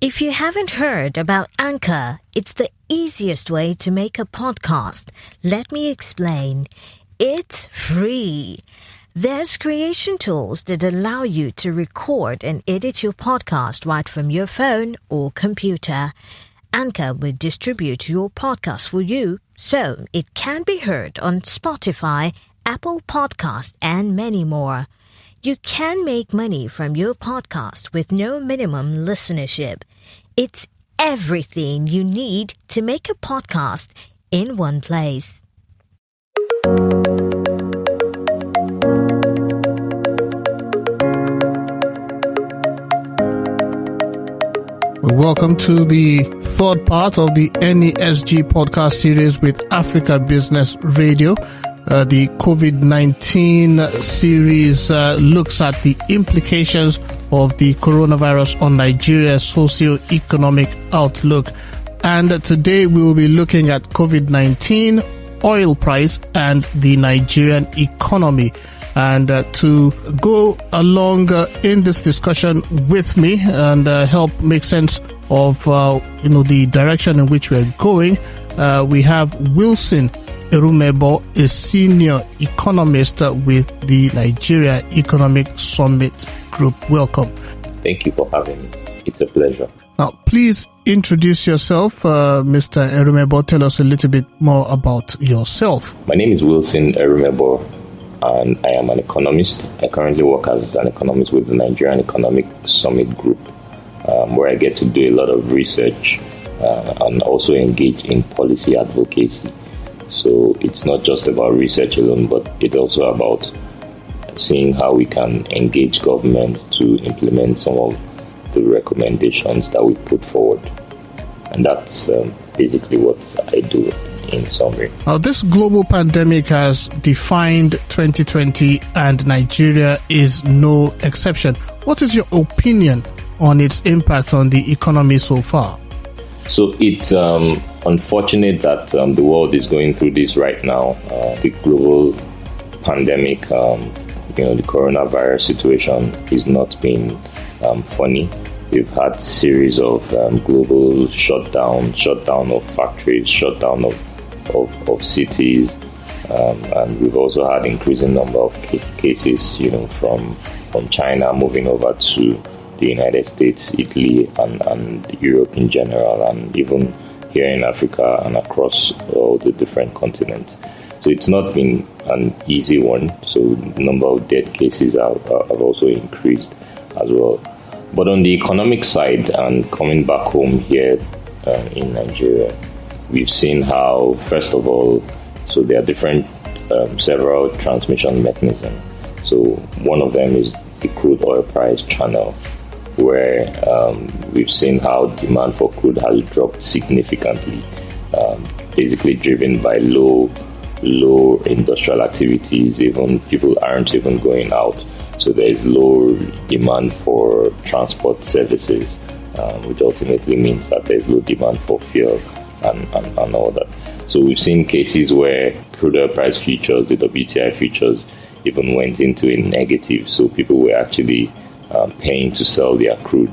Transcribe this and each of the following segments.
If you haven't heard about Anchor, it's the easiest way to make a podcast. Let me explain. It's free. There's creation tools that allow you to record and edit your podcast right from your phone or computer. Anchor will distribute your podcast for you, so it can be heard on Spotify, Apple Podcasts, and many more. You can make money from your podcast with no minimum listenership. It's everything you need to make a podcast in one place. Welcome to the third part of the NESG podcast series with Africa Business Radio. The COVID-19 series looks at the implications of the coronavirus on Nigeria's socio-economic outlook. And today we'll be looking at COVID-19, oil price, and the Nigerian economy. And to go along in this discussion with me and help make sense of the direction in which we're going, we have Wilson Erumebo, a senior economist with the Nigerian Economic Summit Group. Welcome. Thank you for having me. It's a pleasure. Now, please introduce yourself, Mr. Erumebo. Tell us a little bit more about yourself. My name is Wilson Erumebo, and I am an economist. I currently work as an economist with the Nigerian Economic Summit Group, where I get to do a lot of research and also engage in policy advocacy. So it's not just about research alone, but it's also about seeing how we can engage government to implement some of the recommendations that we put forward. And that's basically what I do in summary. Now, this global pandemic has defined 2020, and Nigeria is no exception. What is your opinion on its impact on the economy so far? So it's unfortunate that the world is going through this right now. The global pandemic, the coronavirus situation is not being funny. We've had series of global shutdown of factories, shutdown of cities, and we've also had increasing number of cases, from China moving over to the United States, Italy, and Europe in general, and even here in Africa and across all the different continents. So it's not been an easy one. So the number of death cases have also increased as well. But on the economic side, and coming back home here in Nigeria, we've seen how, first of all, so there are different several transmission mechanisms. So one of them is the crude oil price channel, where we've seen how demand for crude has dropped significantly, basically driven by low industrial activities. Even people aren't even going out, so there is low demand for transport services, which ultimately means that there's low demand for fuel and all that. So we've seen cases where crude oil price futures, the WTI futures, even went into a negative, so people were actually paying to sell their crude.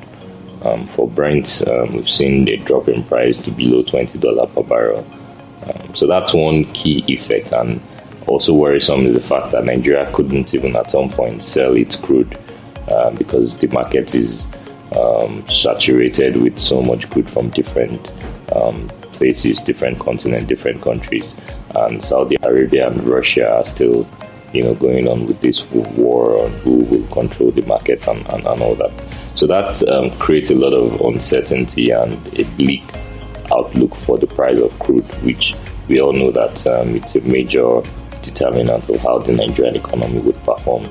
For Brent, we've seen a drop in price to below $20 per barrel. So that's one key effect. And also worrisome is the fact that Nigeria couldn't even at some point sell its crude because the market is saturated with so much crude from different places, different continents, different countries. And Saudi Arabia and Russia are still going on with this war on who will control the market and all that. So that creates a lot of uncertainty and a bleak outlook for the price of crude, which we all know that it's a major determinant of how the Nigerian economy would perform,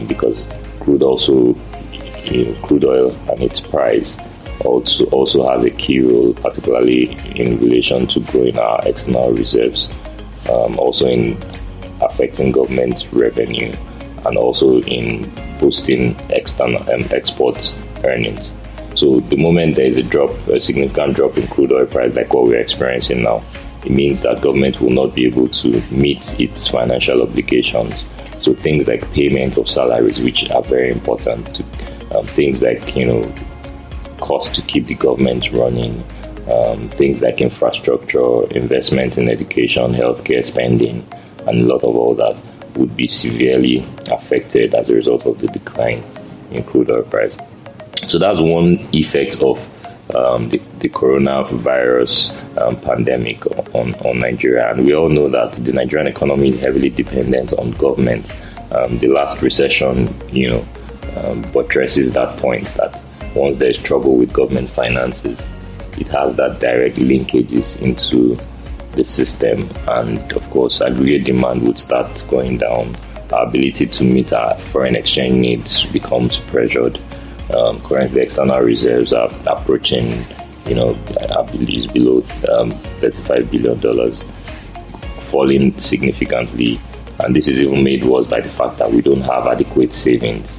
because crude oil and its price also has a key role, particularly in relation to growing our external reserves, also in affecting government revenue, and also in boosting external exports earnings. So the moment there is a significant drop in crude oil price like what we're experiencing now, it means that government will not be able to meet its financial obligations. So things like payment of salaries, which are very important, to things like cost to keep the government running. Things like infrastructure, investment in education, healthcare spending, and a lot of all that would be severely affected as a result of the decline in crude oil price. So that's one effect of the coronavirus pandemic on Nigeria. And we all know that the Nigerian economy is heavily dependent on government. The last recession, buttresses that point that once there's trouble with government finances, it has that direct linkages into the system, and of course aggregate demand would start going down. Our ability to meet our foreign exchange needs becomes pressured. Currently external reserves are approaching, I believe below $35 billion, falling significantly, and this is even made worse by the fact that we don't have adequate savings,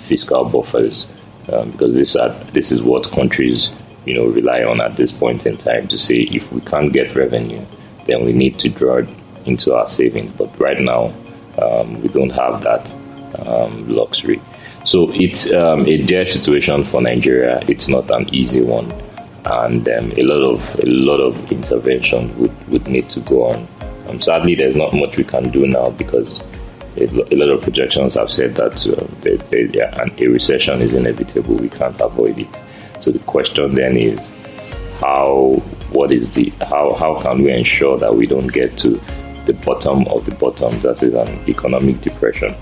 fiscal buffers, because this is what countries rely on at this point in time to say if we can't get revenue, then we need to draw into our savings. But right now, we don't have that luxury. So it's a dire situation for Nigeria. It's not an easy one, and a lot of intervention would need to go on. Sadly, there's not much we can do now because a lot of projections have said that a recession is inevitable. We can't avoid it. So the question then is, how can we ensure that we don't get to the bottom of the bottom, that is an economic depression?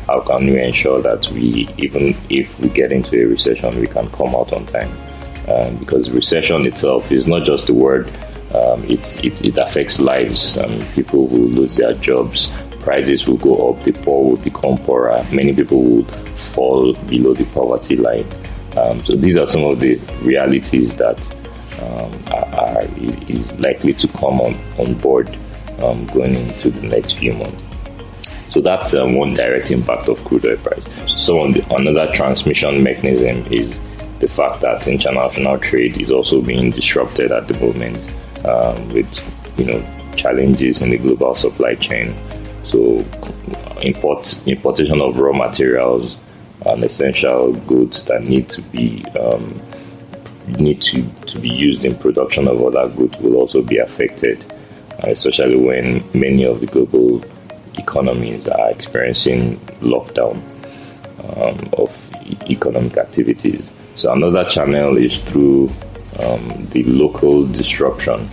How can we ensure that even if we get into a recession, we can come out on time? Because recession itself is not just a word. It affects lives. People will lose their jobs. Prices will go up. The poor will become poorer. Many people would fall below the poverty line. So these are some of the realities that is likely to come on board going into the next few months. So that's one direct impact of crude oil price. So another transmission mechanism is the fact that international trade is also being disrupted at the moment with challenges in the global supply chain. So importation of raw materials and essential goods that need to be used in production of other goods will also be affected, especially when many of the global economies are experiencing lockdown of economic activities. So another channel is through the local disruption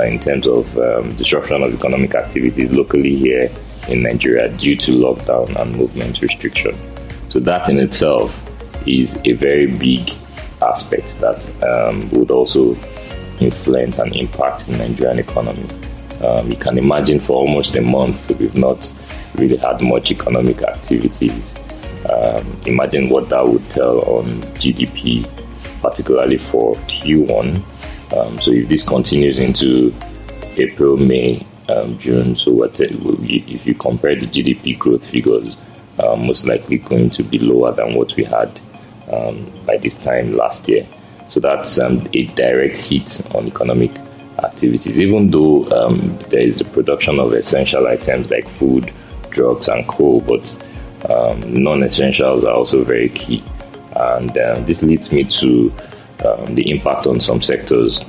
in terms of disruption of economic activities locally here in Nigeria due to lockdown and movement restriction. So that in itself is a very big aspect that would also influence and impact the Nigerian economy. You can imagine for almost a month we've not really had much economic activities. Imagine what that would tell on GDP, particularly for Q1. So if this continues into April, May, June, so if you compare the GDP growth figures, most likely going to be lower than what we had by this time last year. So that's a direct hit on economic activities, even though there is the production of essential items like food, drugs, and coal, but non-essentials are also very key. And this leads me to the impact on some sectors.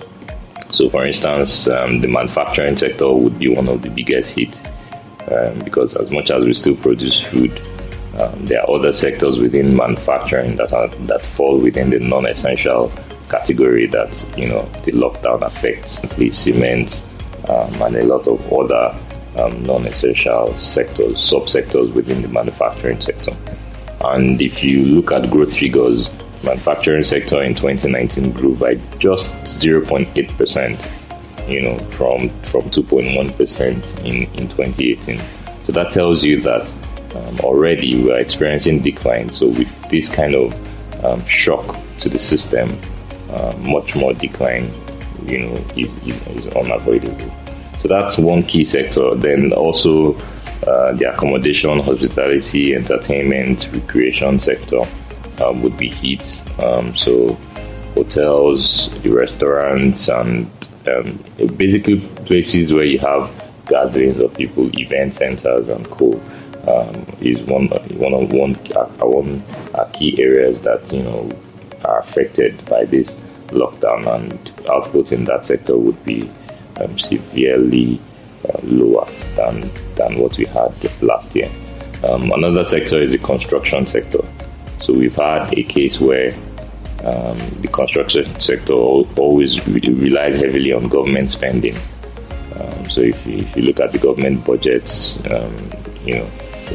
So, for instance, the manufacturing sector would be one of the biggest hits because as much as we still produce food, there are other sectors within manufacturing that fall within the non-essential category that the lockdown affects. Please, cement and a lot of other non-essential sectors, subsectors within the manufacturing sector. And if you look at growth figures, manufacturing sector in 2019 grew by just 0.8%, from 2.1% in 2018. So that tells you that already we are experiencing decline. So with this kind of shock to the system, much more decline, is unavoidable. So that's one key sector. Then also the accommodation, hospitality, entertainment, recreation sector would be hit. So hotels, the restaurants, and basically places where you have gatherings of people, event centers, and co. Is one key areas that are affected by this lockdown, and output in that sector would be severely lower than what we had last year. Another sector is the construction sector. So we've had a case where the construction sector always relies heavily on government spending. So if you look at the government budgets, a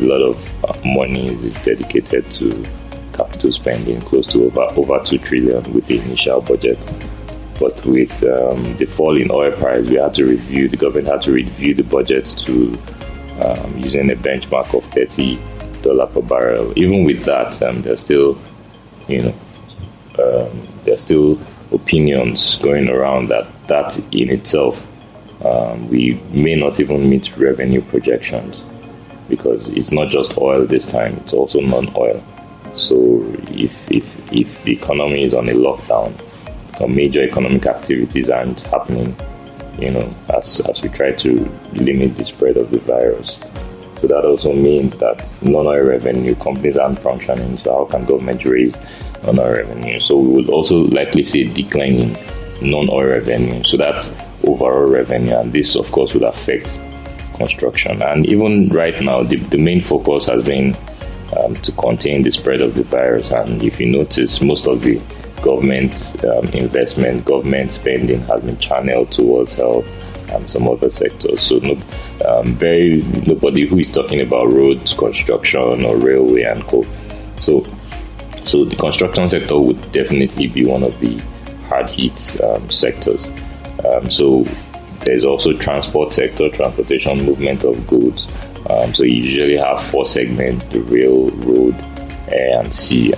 lot of money is dedicated to capital spending, close to over 2 trillion with the initial budget. But with the fall in oil price, the government had to review the budget to using a benchmark of $30 per barrel. Even with that, there's still opinions going around that in itself we may not even meet revenue projections, because it's not just oil this time, it's also non-oil. So if the economy is on a lockdown, some major economic activities aren't happening, as we try to limit the spread of the virus. So that also means that non-oil revenue, companies aren't functioning, so how can government raise non-oil revenue? So we would also likely see a decline in non-oil revenue. So that's overall revenue, and this of course would affect construction. And even right now, the main focus has been to contain the spread of the virus. And if you notice, most of the government investment, government spending has been channeled towards health and some other sectors. So nobody who is talking about roads, construction, or railway and co. So the construction sector would definitely be one of the hard hit sectors. So there's also transport sector, transportation, movement of goods. So you usually have 4 segments: the rail, road, air, and sea.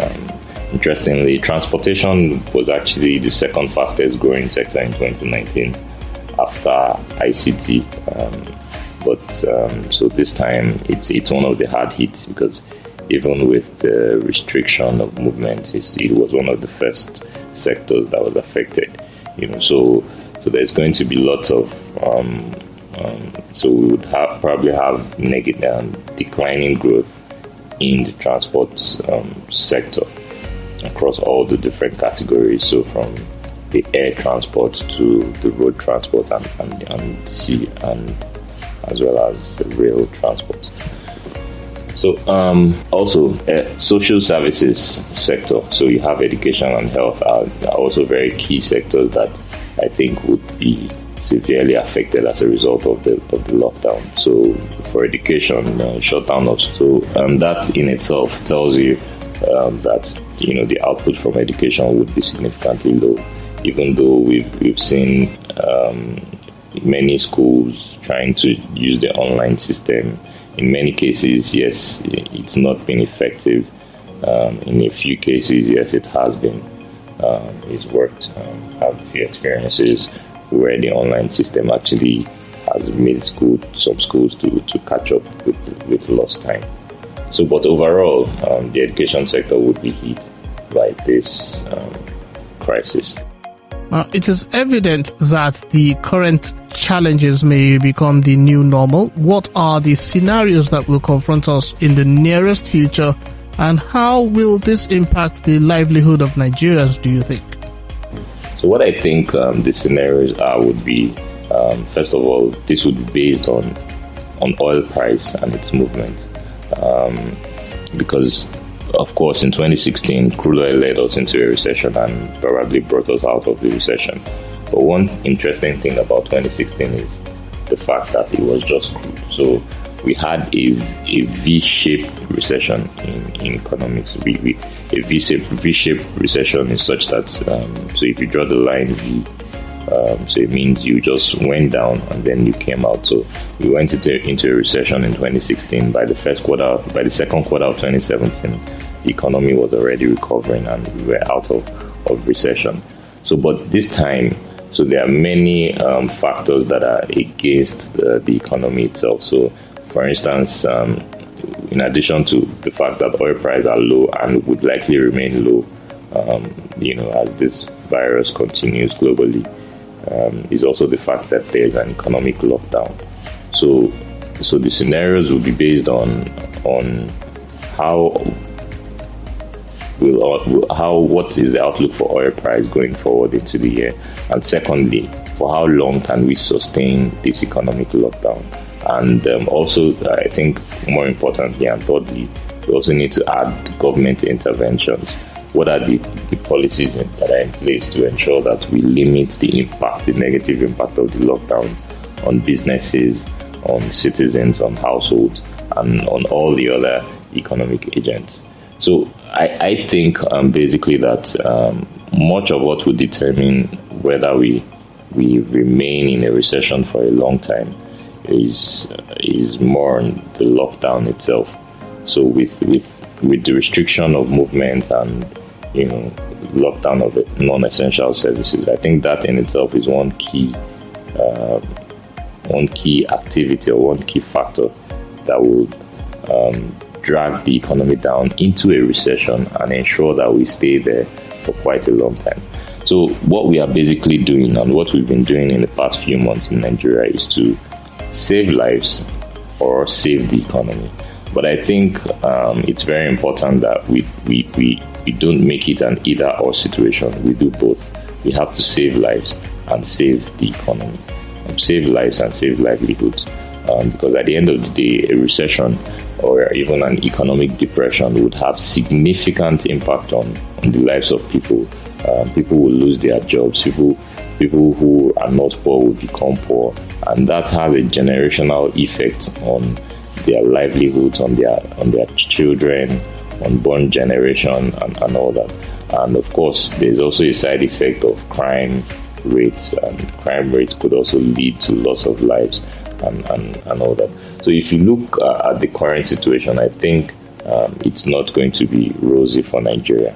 Interestingly, transportation was actually the second fastest growing sector in 2019 after ICT. So this time it's one of the hard hits, because even with the restriction of movement, it was one of the first sectors that was affected. So there's going to be lots of so we would probably have negative declining growth in the transport sector across all the different categories. So from the air transport to the road transport and sea, and as well as the rail transport. So also social services sector. So you have education and health are also very key sectors that I think would be severely affected as a result of the lockdown. So for education, shutdown of school, that in itself tells you that the output from education would be significantly low. Even though we've seen many schools trying to use the online system, in many cases, yes, it's not been effective. In a few cases, yes, it has been. It's worked. Have a few experiences where the online system actually has made some schools to catch up with lost time. So, but overall, the education sector would be hit by this crisis. It is evident that the current challenges may become the new normal. What are the scenarios that will confront us in the nearest future, and how will this impact the livelihood of Nigerians, do you think? So what I think the scenarios would be, first of all, this would be based on oil price and its movement. Because, of course, in 2016, crude oil led us into a recession and probably brought us out of the recession. But one interesting thing about 2016 is the fact that it was just crude. So we had a V-shaped recession in economics. A V-shaped recession is such that, so if you draw the line V, so it means you just went down and then you came out. So we went into a recession in 2016. By the second quarter of 2017, the economy was already recovering and we were out of recession. So, but this time, so there are many factors that are against the economy itself. So, for instance, in addition to the fact that oil prices are low and would likely remain low, as this virus continues globally, is also the fact that there's an economic lockdown. So the scenarios will be based on how what is the outlook for oil price going forward into the year? And secondly, for how long can we sustain this economic lockdown? And also, I think more importantly and thirdly, we also need to add government interventions. What are the policies that are in place to ensure that we limit the negative impact of the lockdown on businesses, on citizens, on households, and on all the other economic agents? So I think basically that much of what will determine whether we remain in a recession for a long time is more on the lockdown itself. So with the restriction of movement and lockdown of non-essential services, I think that in itself is one key activity or one key factor that will drag the economy down into a recession and ensure that we stay there for quite a long time. So what we are basically doing and what we've been doing in the past few months in Nigeria is to save lives or save the economy. But I think it's very important that we don't make it an either-or situation. We do both. We have to save lives and save the economy. Save lives and save livelihoods. Because at the end of the day, a recession or even an economic depression would have significant impact on the lives of people. People will lose their jobs. People who are not poor will become poor. And that has a generational effect on their livelihoods, on their children, unborn generation, and all that. And of course, there's also a side effect of crime rates, and crime rates could also lead to loss of lives and all that. So if you look at the current situation, I think it's not going to be rosy for Nigeria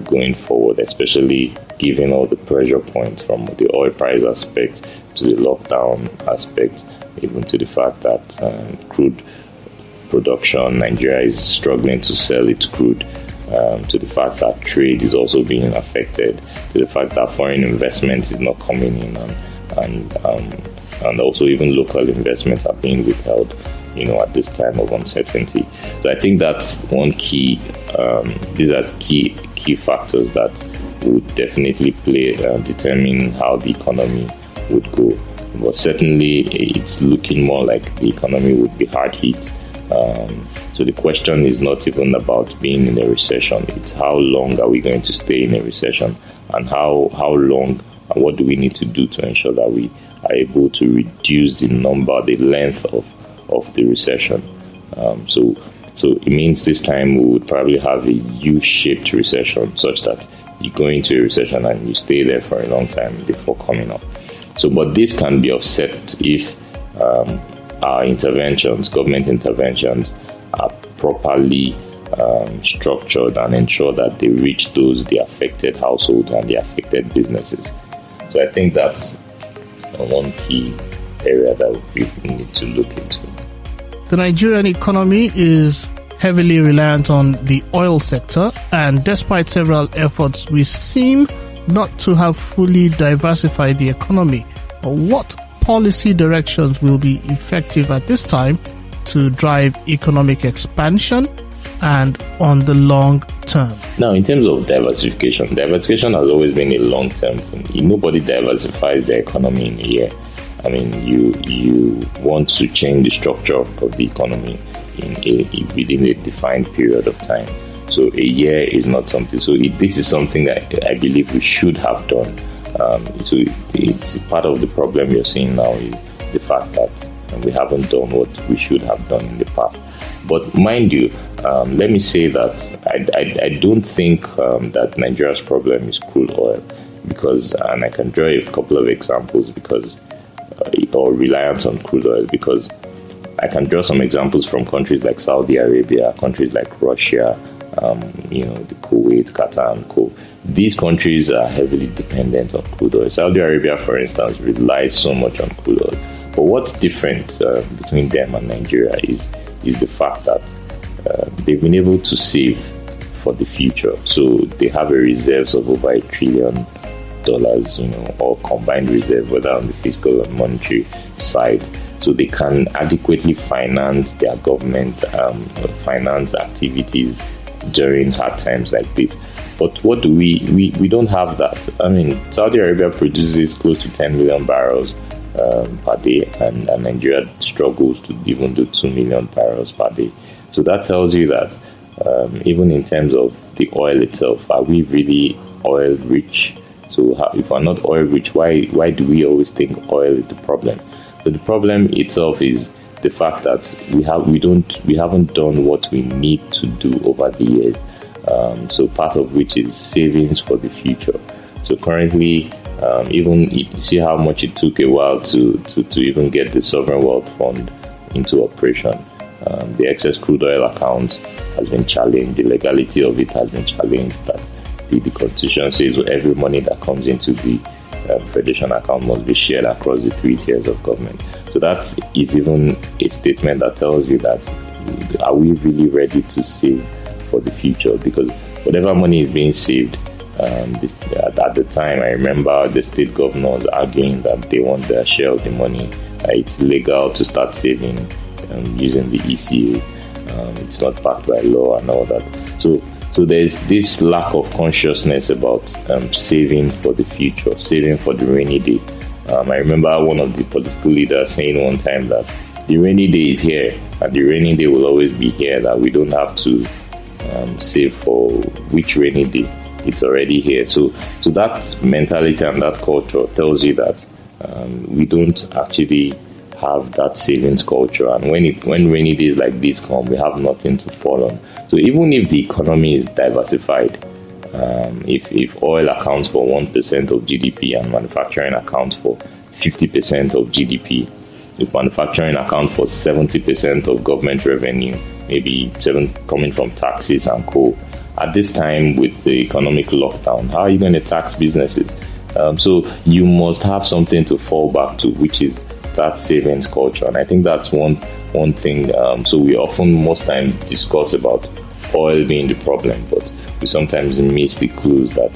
going forward, especially given all the pressure points from the oil price aspect to the lockdown aspect, even to the fact that crude production, Nigeria is struggling to sell its crude, to the fact that trade is also being affected, to the fact that foreign investment is not coming in, and also even local investments are being withheld, at this time of uncertainty. So I think that's one key. These are key factors that would definitely determine how the economy would go. But certainly, it's looking more like the economy would be hard hit. So the question is not even about being in a recession. It's how long are we going to stay in a recession, and how long, and what do we need to do to ensure that we are able to reduce the length of the recession. So it means this time we would probably have a U-shaped recession, such that you go into a recession and you stay there for a long time before coming up. So, but this can be offset if our interventions, government interventions, are properly structured and ensure that they reach the affected households and the affected businesses. So I think that's one key area that we need to look into. The Nigerian economy is heavily reliant on the oil sector, and despite several efforts, we seem not to have fully diversified the economy. What policy directions will be effective at this time to drive economic expansion and on the long term? Now, in terms of diversification has always been a long-term thing. Nobody diversifies the economy in a year. I mean, you want to change the structure of the economy within a defined period of time. So a year is not something. So this is something that I believe we should have done. So it's part of the problem you're seeing now is the fact that we haven't done what we should have done in the past. But mind you, let me say that I don't think that Nigeria's problem is crude oil, and I can draw a couple of examples or reliance on crude oil, because I can draw some examples from countries like Saudi Arabia, countries like Russia, the Kuwait, Qatar, and co. These countries are heavily dependent on crude oil. Saudi Arabia, for instance, relies so much on crude oil. But what's different between them and Nigeria is the fact that they've been able to save for the future. So they have a reserves of over $1 trillion, or combined reserve, whether on the fiscal and monetary side. So they can adequately finance their government, finance activities, during hard times like this. But what do we don't have that. I mean, Saudi Arabia produces close to 10 million barrels per day, and Nigeria struggles to even do 2 million barrels per day. So that tells you that even in terms of the oil itself, are we really oil rich? So if we're not oil rich, why do we always think oil is the problem? So the problem itself is the fact that we haven't done what we need to do over the years. So part of which is savings for the future. So currently, even you see how much it took a while to even get the sovereign wealth fund into operation. The excess crude oil account has been challenged. The legality of it has been challenged. That the constitution says every money that comes into the federation account must be shared across the 3 tiers of government. So that is even a statement that tells you that are we really ready to save for the future? Because whatever money is being saved, at the time, I remember the state governors arguing that they want their share of the money. It's legal to start saving using the ECA. It's not backed by law and all that. So there's this lack of consciousness about saving for the future, saving for the rainy day. I remember one of the political leaders saying one time that the rainy day is here, and the rainy day will always be here, that we don't have to save for which rainy day. It's already here. So that mentality and that culture tells you that we don't actually have that savings culture. And when rainy days like this come, we have nothing to fall on. So even if the economy is diversified, if oil accounts for 1% of GDP and manufacturing accounts for 50% of GDP, if manufacturing accounts for 70% of government revenue, maybe 7 coming from taxes and coal, at this time with the economic lockdown, how are you going to tax businesses? So you must have something to fall back to, which is that savings culture. And I think that's one thing. So we often, most times, discuss about oil being the problem, but we sometimes miss the clues that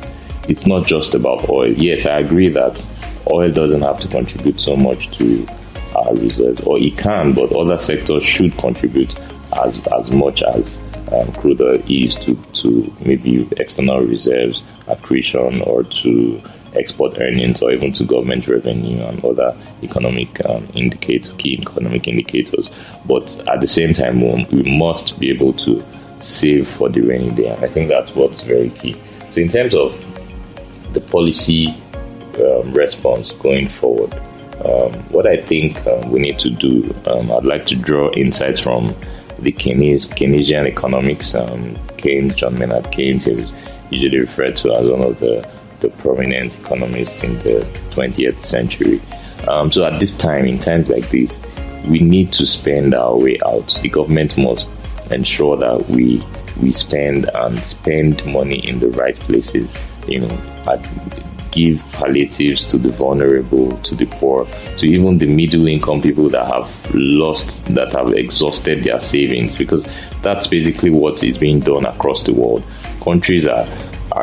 it's not just about oil. Yes, I agree that oil doesn't have to contribute so much to our reserves, or it can, but other sectors should contribute as much as crude oil is to maybe external reserves accretion, or to export earnings, or even to government revenue and other economic key economic indicators. But at the same time, we must be able to save for the rainy day. And I think that's what's very key. So in terms of the policy response going forward, what I think we need to do, I'd like to draw insights from the Keynesian economics. John Maynard Keynes is usually referred to as one of the prominent economists in the 20th century. So at this time, in times like this, we need to spend our way out. The government must ensure that we spend money in the right places, give palliatives to the vulnerable, to the poor, to even the middle income people that have exhausted their savings, because that's basically what is being done across the world. Countries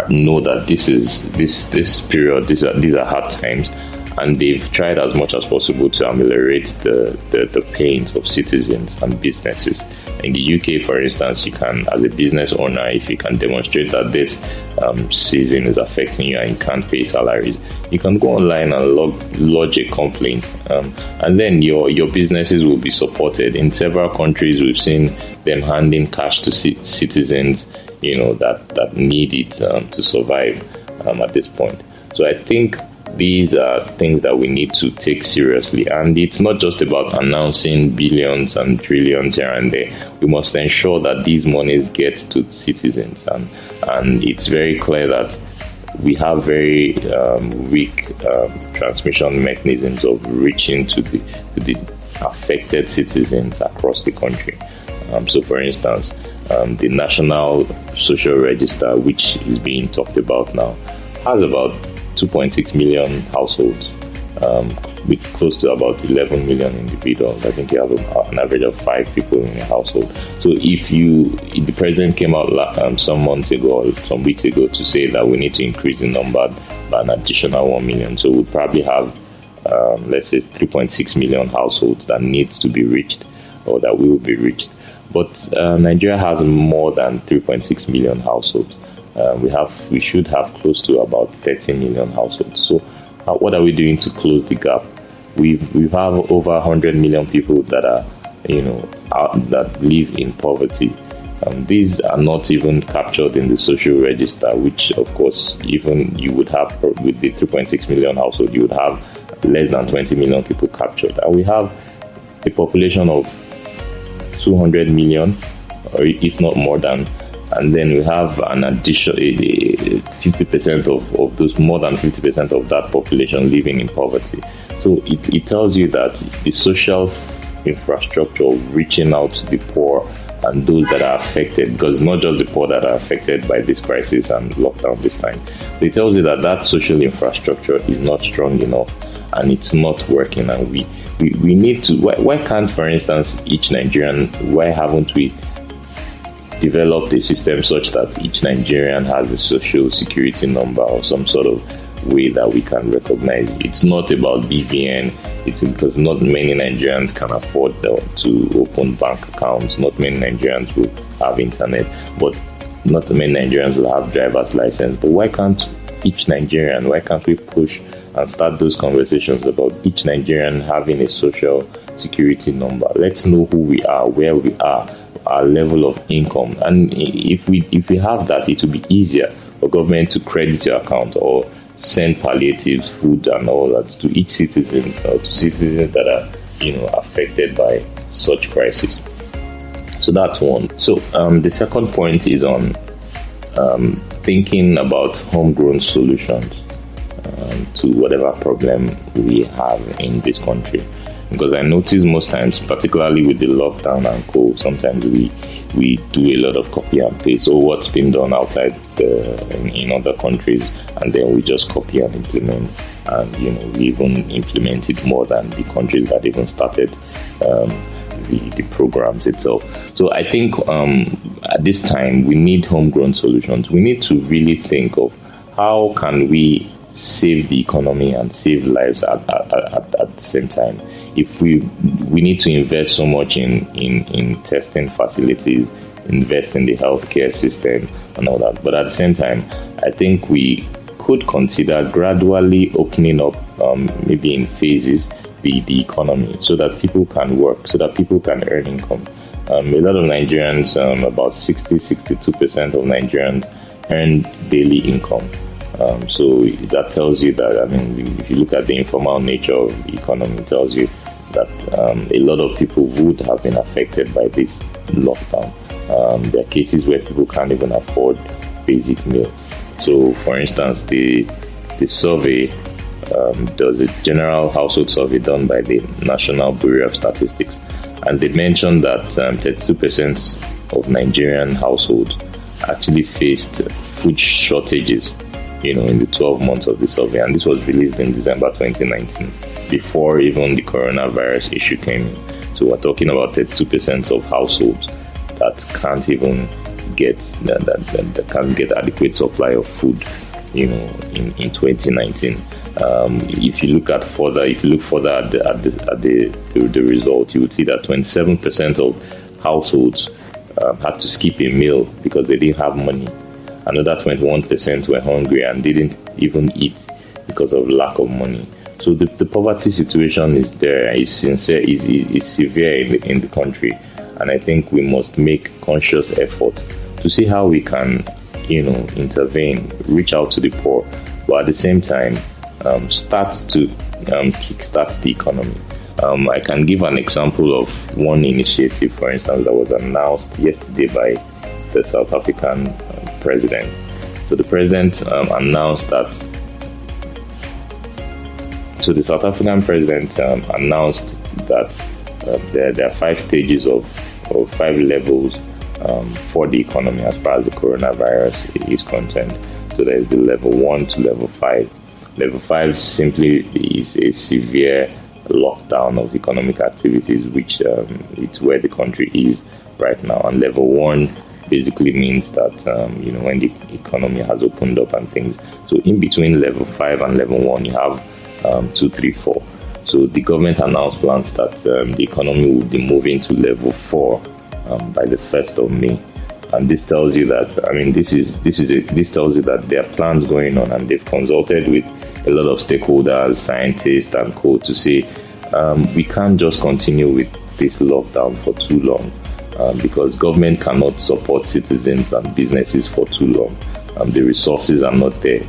know that this period, these are hard times, and they've tried as much as possible to ameliorate the pains of citizens and businesses. In the UK, for instance, you can, as a business owner, if you can demonstrate that this season is affecting you and you can't pay salaries, you can go online and lodge a complaint, and then your businesses will be supported. In several countries, we've seen them handing cash to citizens, that need it to survive at this point. So I think these are things that we need to take seriously, and it's not just about announcing billions and trillions here and there. We must ensure that these monies get to citizens, and it's very clear that we have very weak transmission mechanisms of reaching to the affected citizens across the country. So for instance, the National Social Register, which is being talked about now, has about 2.6 million households, with close to about 11 million individuals. I think you have an average of 5 people in a household. So if the president came out some weeks ago to say that we need to increase the number by an additional 1 million. So we'll probably have, let's say, 3.6 million households that needs to be reached, or that will be reached. But Nigeria has more than 3.6 million households. We should have close to about 30 million households. So what are we doing to close the gap? We have over 100 million people that are, that live in poverty. These are not even captured in the social register, which of course, even you would have with the 3.6 million household, you would have less than 20 million people captured. And we have a population of 200 million, or if not more than, and then we have an additional 50% of those, more than 50% of that population living in poverty. So it tells you that the social infrastructure of reaching out to the poor and those that are affected, because not just the poor that are affected by this crisis and lockdown this time. So it tells you that social infrastructure is not strong enough and it's not working, and we need to, why can't, for instance, each Nigerian, why haven't we developed a system such that each Nigerian has a social security number or some sort of way that we can recognize? It's not about BVN. It's because not many Nigerians can afford to open bank accounts. Not many Nigerians will have internet, but not many Nigerians will have driver's license. But why can't each Nigerian, why can't we push and start those conversations about each Nigerian having a social security number? Let's know who we are, where we are, our level of income. And if we have that, it will be easier for government to credit your account or send palliatives, food and all that to each citizen, or to citizens that are, affected by such crisis. So that's one. So the second point is on thinking about homegrown solutions to whatever problem we have in this country. Because I notice most times, particularly with the lockdown and co, sometimes we do a lot of copy and paste, or what's been done outside in other countries, and then we just copy and implement, and we even implement it more than the countries that even started the programs itself. So I think at this time we need homegrown solutions. We need to really think of how can we save the economy and save lives at the same time. If we need to invest so much in testing facilities, invest in the healthcare system and all that, but at the same time, I think we could consider gradually opening up, maybe in phases, the economy, so that people can work, so that people can earn income. A lot of Nigerians, about 62% of Nigerians earn daily income. So that tells you that, if you look at the informal nature of the economy, it tells you that a lot of people would have been affected by this lockdown. There are cases where people can't even afford basic meals. So, for instance, the survey, does a general household survey done by the National Bureau of Statistics, and they mentioned that 32% of Nigerian households actually faced food shortages, in the 12 months of the survey, and this was released in December 2019, before even the coronavirus issue came in. So we're talking about 32% of households that can't even get that can't get adequate supply of food, in 2019. If you look further at the result, you would see that 27% of households had to skip a meal because they didn't have money. Another 21% were hungry and didn't even eat because of lack of money. So the poverty situation is there, is severe in the country, and I think we must make conscious effort to see how we can, intervene, reach out to the poor, but at the same time, start to kickstart the economy. I can give an example of one initiative, for instance, that was announced yesterday by the South African president. So the president announced that. So the South African president announced that there are 5 stages of 5 levels for the economy as far as the coronavirus is concerned. So there is the level 1 to level 5. Level 5 simply is a severe lockdown of economic activities, which it's where the country is right now. And level 1 basically means that when the economy has opened up and things. So in between level 5 and level 1, you have 2, 3, 4. So the government announced plans that the economy will be moving to level 4 by the 1st of May. And this tells you that, this tells you that there are plans going on, and they've consulted with a lot of stakeholders, scientists and co to say, we can't just continue with this lockdown for too long, because government cannot support citizens and businesses for too long. The resources are not there.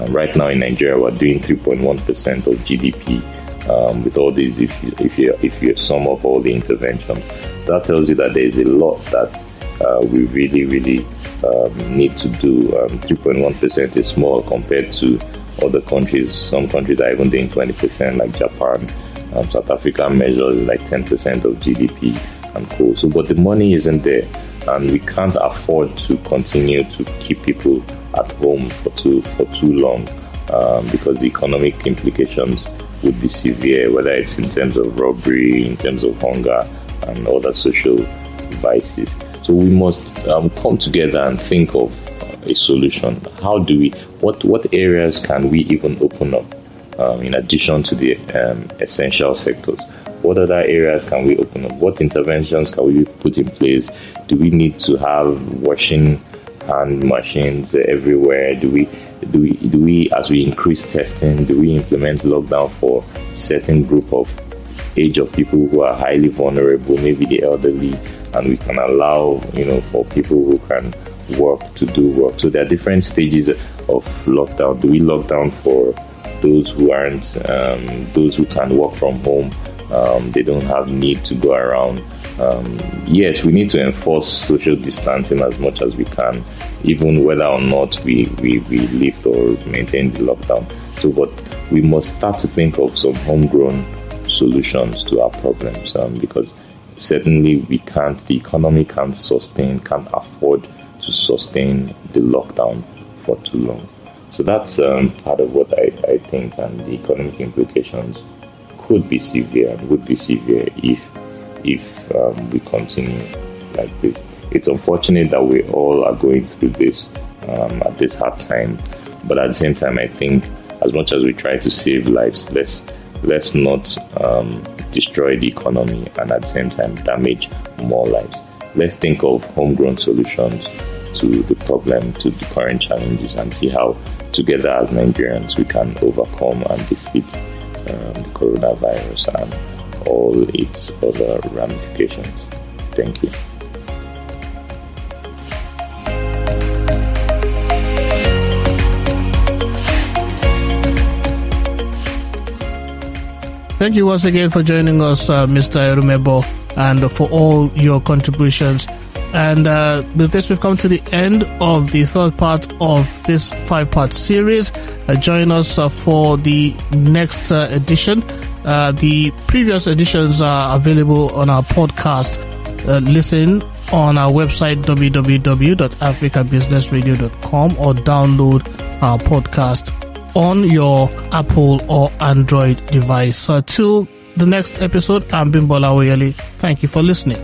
Right now in Nigeria, we're doing 3.1% of GDP. With all these, if you sum up all the interventions, that tells you that there is a lot that we really need to do. 3.1% is small compared to other countries. Some countries are even doing 20%, like Japan. South Africa measures like 10% of GDP and co. So, but the money isn't there, and we can't afford to continue to keep people at home for too long, because the economic implications would be severe, whether it's in terms of robbery, in terms of hunger, and other social vices. So we must come together and think of a solution. How do we? What areas can we even open up in addition to the essential sectors? What other areas can we open up? What interventions can we put in place? Do we need to have washing hand machines everywhere? Do we, as we increase testing, do we implement lockdown for certain group of age of people who are highly vulnerable, maybe the elderly, and we can allow, for people who can work to do work? So there are different stages of lockdown. Do we lock down for those who aren't, those who can work from home? They don't have need to go around. Yes, we need to enforce social distancing as much as we can, even whether or not we lift or maintain the lockdown. So, but we must start to think of some homegrown solutions to our problems, because certainly the economy can't afford to sustain the lockdown for too long. So that's part of what I think, and the economic implications could be severe and would be severe if we continue like this. It's unfortunate that we all are going through this at this hard time, but at the same time, I think as much as we try to save lives, let's not destroy the economy and at the same time damage more lives. Let's think of homegrown solutions to the problem, to the current challenges, and see how together as Nigerians we can overcome and defeat the coronavirus and all its other ramifications. Thank you. Thank you once again for joining us, Mr. Erumebo, and for all your contributions. And with this, we've come to the end of the third part of this 5-part series. Join us for the next edition. The previous editions are available on our podcast. Listen on our website, www.africabusinessradio.com, or download our podcast on your Apple or Android device. So till the next episode, I'm Bimbola Oyele. Thank you for listening.